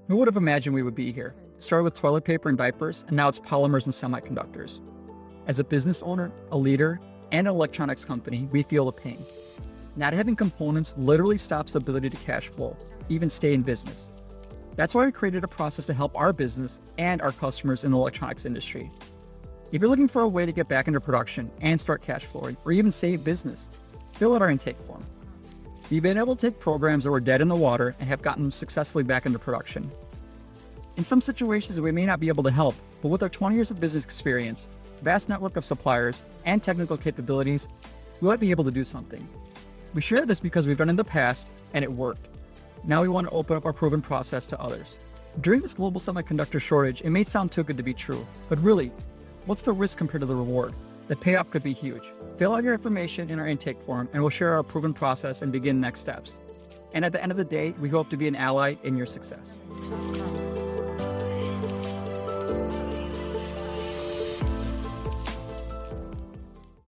Who would have imagined we would be here? It started with toilet paper and diapers, and now it's polymers and semiconductors. As a business owner, a leader, and an electronics company, we feel the pain. Not having components literally stops the ability to cash flow, even stay in business. That's why we created a process to help our business and our customers in the electronics industry. If you're looking for a way to get back into production and start cash flowing, or even save business, fill out our intake form. We've been able to take programs that were dead in the water and have gotten them successfully back into production. In some situations, we may not be able to help, but with our 20 years of business experience, vast network of suppliers, and technical capabilities, we might be able to do something. We share this because we've done it in the past, and it worked. Now we want to open up our proven process to others. During this global semiconductor shortage, it may sound too good to be true, but really, what's the risk compared to the reward? The payoff could be huge. Fill out your information in our intake form, and we'll share our proven process and begin next steps. And at the end of the day, we hope to be an ally in your success.